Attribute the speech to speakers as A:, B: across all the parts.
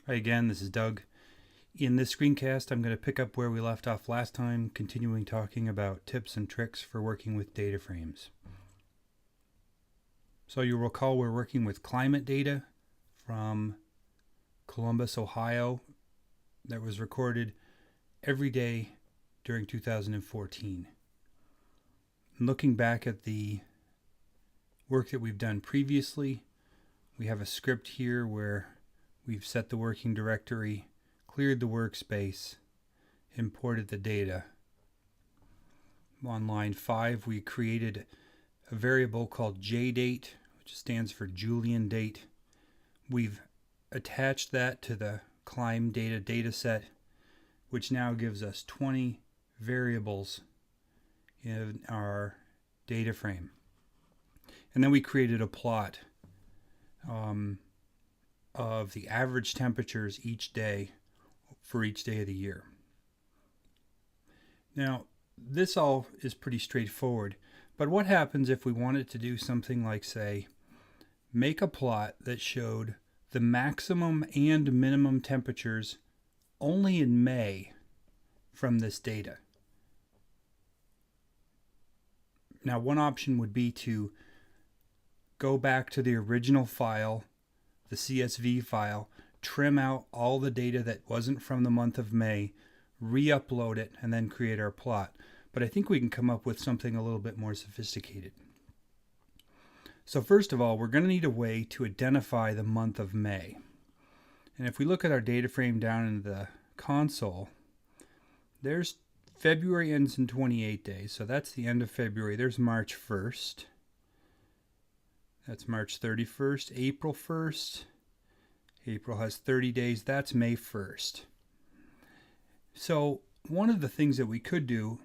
A: Hi again, this is Doug. In this screencast, I'm going to pick up where we left off last time, continuing talking about tips and tricks for working with data frames. So you'll recall we're working with climate data from Columbus, Ohio, that was recorded every day during 2014. And looking back at the work that we've done previously, we have a script here where we've set the working directory, cleared the workspace, imported the data. On line 5, we created a variable called JDate, which stands for Julian date. We've attached that to the climb data dataset, which now gives us 20 variables in our data frame. And then we created a plot of the average temperatures each day for each day of the year. Now, this all is pretty straightforward, but what happens if we wanted to do something like, say, make a plot that showed the maximum and minimum temperatures only in May from this data? Now, one option would be to go back to the original file, the CSV file, trim out all the data that wasn't from the month of May, re-upload it, and then create our plot. But I think we can come up with something a little bit more sophisticated. So first of all, we're going to need a way to identify the month of May. And if we look at our data frame down in the console, there's February ends in 28 days, so that's the end of February. There's March 1st. That's March 31st, April 1st. April has 30 days. That's May 1st. So one of the things that we could do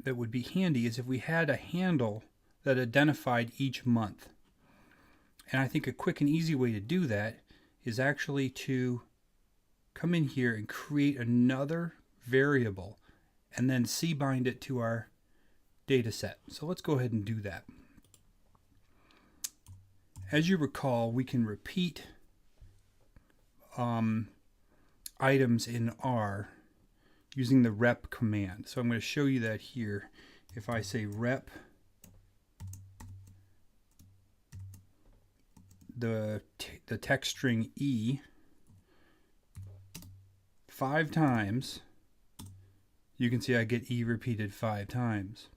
A: that would be handy is if we had a handle that identified each month. And I think a quick and easy way to do that is actually to come in here and create another variable and then cbind it to our data set. So let's go ahead and do that. As you recall, we can repeat items in R using the rep command. So I'm going to show you that here. If I say rep the text string E 5 times, you can see I get E repeated 5 times.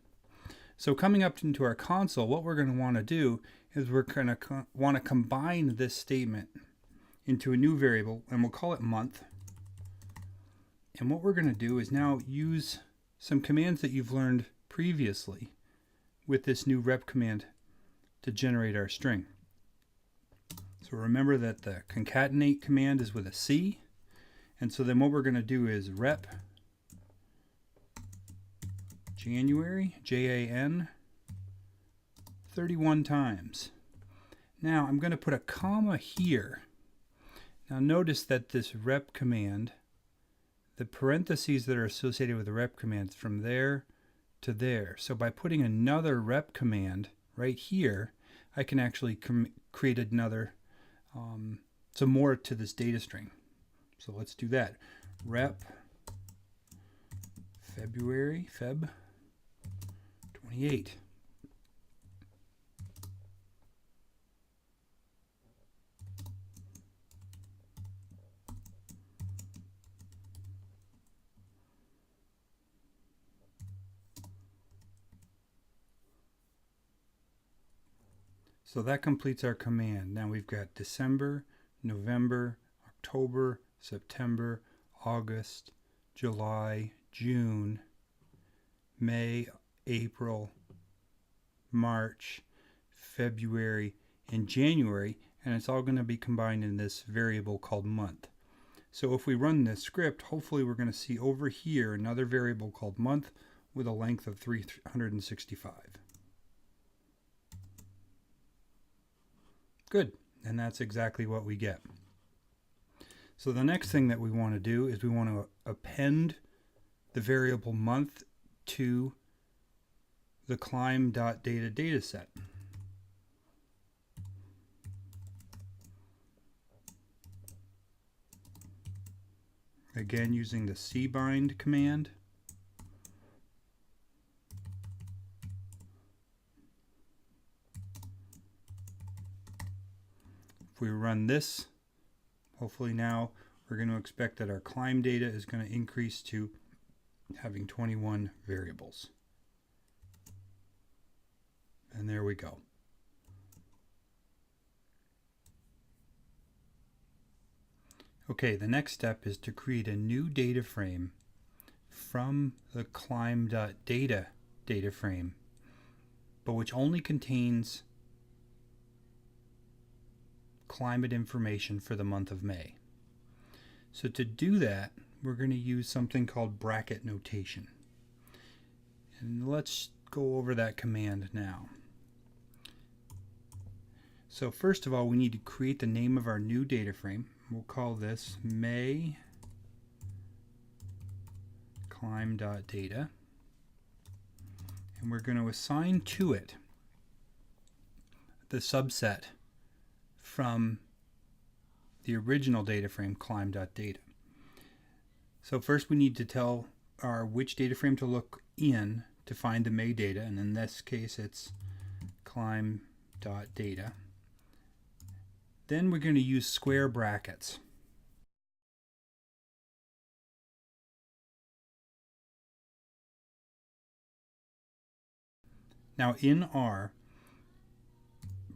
A: So coming up into our console, what we're going to want to do is we're going to want to combine this statement into a new variable, and we'll call it month. And what we're going to do is now use some commands that you've learned previously with this new rep command to generate our string. So remember that the concatenate command is with a C, and so then what we're going to do is rep January, Jan, 31 times. Now I'm going to put a comma here. Now notice that this rep command, the parentheses that are associated with the rep command is from there to there. So by putting another rep command right here, I can actually create another, some more to this data string. So let's do that. Rep February, Feb 28. So that completes our command. Now we've got December, November, October, September, August, July, June, May, April, March, February, and January, and it's all going to be combined in this variable called month. So if we run this script, hopefully we're going to see over here another variable called month with a length of 365. Good, and that's exactly what we get. So the next thing that we want to do is we want to append the variable month to the climb.data dataset. again using the cbind command. If we run this, hopefully now we're going to expect that our climb data is going to increase to having 21 variables. And there we go. Okay, the next step is to create a new data frame from the climb.data data frame, but which only contains climate information for the month of May. So to do that, we're going to use something called bracket notation. And let's go over that command now. So first of all, we need to create the name of our new data frame. We'll call this May climb.data. And we're going to assign to it the subset from the original data frame climb.data. So first we need to tell our which data frame to look in to find the May data, and in this case it's climb.data. Then we're going to use square brackets. Now in our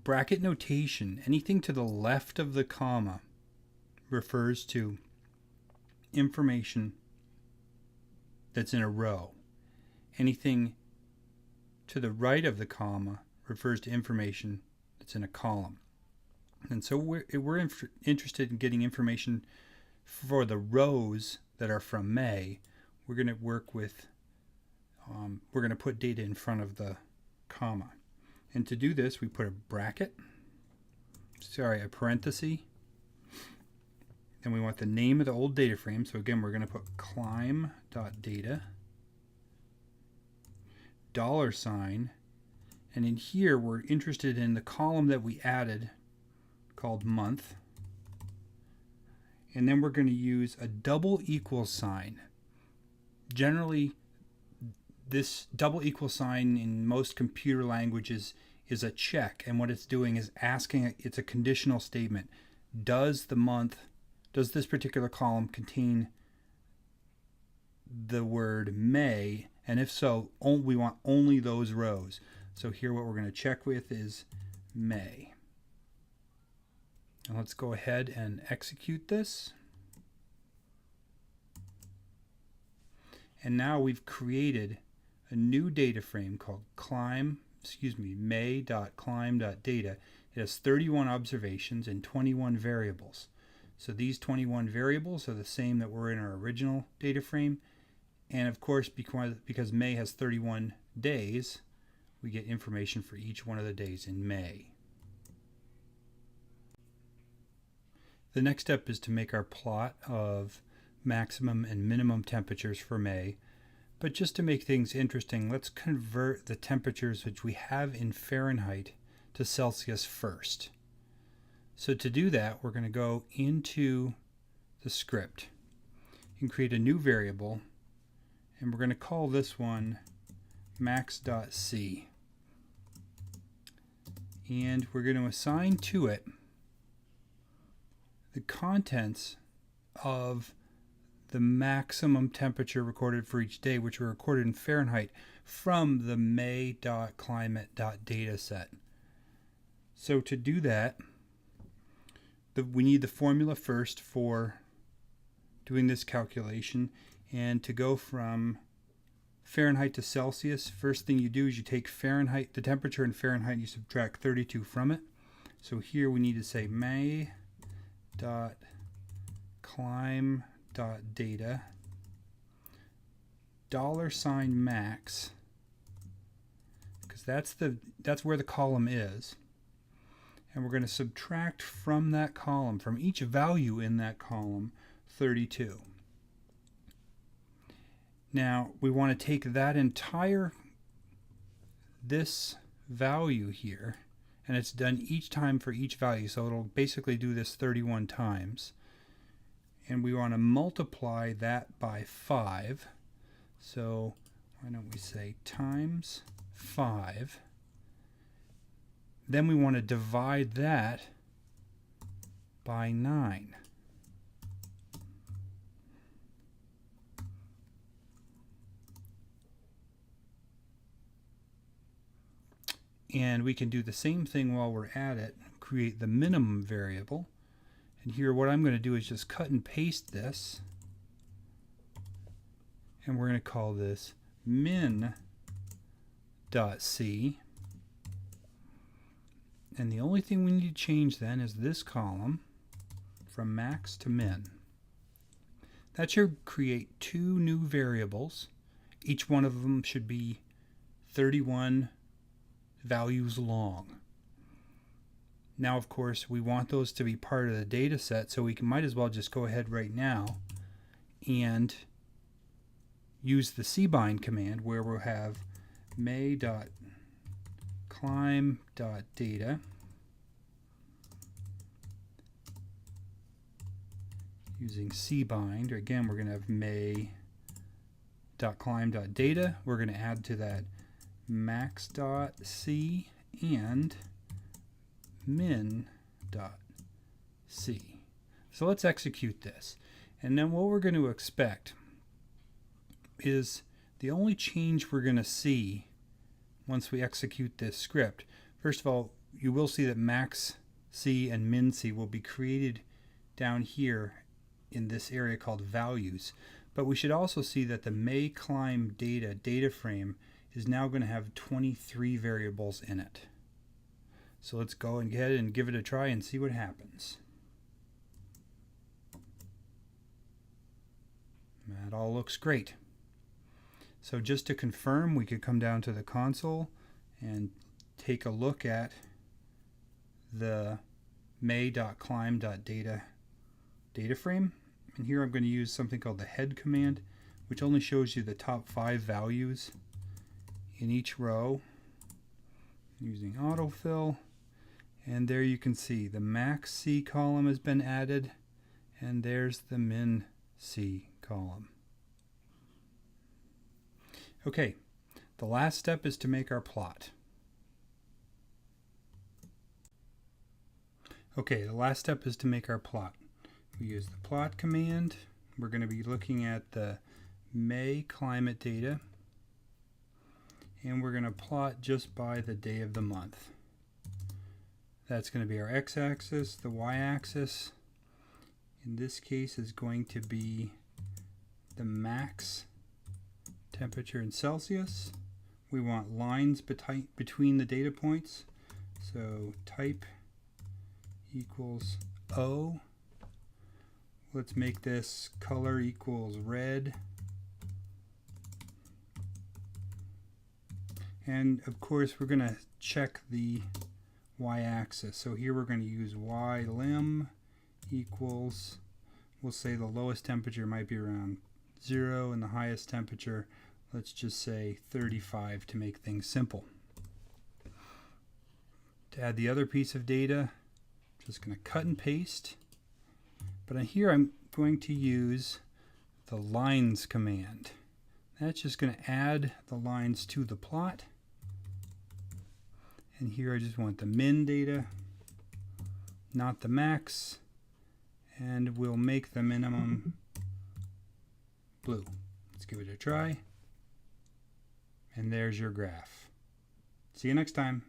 A: bracket notation, anything to the left of the comma refers to information that's in a row. Anything to the right of the comma refers to information that's in a column. And so we're interested in getting information for the rows that are from May. We're going to work with, we're going to put data in front of the comma. And to do this, we put a parenthesis. Then we want the name of the old data frame. So again, we're going to put climb.data, $, and in here we're interested in the column that we added called month. And then we're going to use a double equal sign. Generally, this double equal sign in most computer languages is a check, and what it's doing is asking, it's a conditional statement. Does this particular column contain the word May? And if so, we want only those rows. So here what we're going to check with is May. And let's go ahead and execute this. And now we've created a new data frame called May.climb.data. It has 31 observations and 21 variables. So these 21 variables are the same that were in our original data frame. And of course, because May has 31 days, we get information for each one of the days in May. The next step is to make our plot of maximum and minimum temperatures for May. But just to make things interesting, let's convert the temperatures which we have in Fahrenheit to Celsius first. So to do that, we're going to go into the script and create a new variable, and we're going to call this one max.c. And we're going to assign to it the contents of the maximum temperature recorded for each day, which were recorded in Fahrenheit from the May.climate.data set. So to do that, we need the formula first for doing this calculation. And to go from Fahrenheit to Celsius, first thing you do is you take Fahrenheit, the temperature in Fahrenheit, and you subtract 32 from it. So here we need to say May.climb.data $max, because that's where the column is, and we're going to subtract from that column, from each value in that column, 32. Now we want to take that this value here, and it's done each time for each value, so it'll basically do this 31 times. and we want to multiply that by 5. So why don't we say times 5. Then we want to divide that by 9. And we can do the same thing while we're at it, create the minimum variable. And here what I'm going to do is just cut and paste this. And we're going to call this min.c. And the only thing we need to change then is this column from max to min. That should create 2 new variables. Each one of them should be 31 values long. Now, of course, we want those to be part of the data set, so we might as well just go ahead right now and use the cbind command, where we'll have may.climb.data using cbind. Again, we're going to have may.climb.data. We're going to add to that max.c and min.c. So let's execute this. And then what we're going to expect is the only change we're going to see once we execute this script. First of all, you will see that max c and min c will be created down here in this area called values. But we should also see that the may climb data frame is now going to have 23 variables in it. So let's go and ahead and give it a try and see what happens. That all looks great. So just to confirm, we could come down to the console and take a look at the may.climb.data data frame. And here I'm going to use something called the head command, which only shows you the top 5 values in each row using autofill. And there you can see the max C column has been added, and there's the min C column. Okay, the last step is to make our plot. Okay, the last step is to make our plot. We use the plot command. We're going to be looking at the May climate data, and we're going to plot just by the day of the month. That's going to be our x-axis. The y-axis in this case is going to be the max temperature in Celsius. We want lines between the data points, so type equals O. Let's make this color equals red. And of course we're going to check the y-axis. So here we're going to use y_lim equals, we'll say the lowest temperature might be around 0 and the highest temperature, let's just say 35 to make things simple. To add the other piece of data, I'm just going to cut and paste. But here I'm going to use the lines command. That's just going to add the lines to the plot. And here I just want the min data, not the max. And we'll make the minimum blue. Let's give it a try. And there's your graph. See you next time.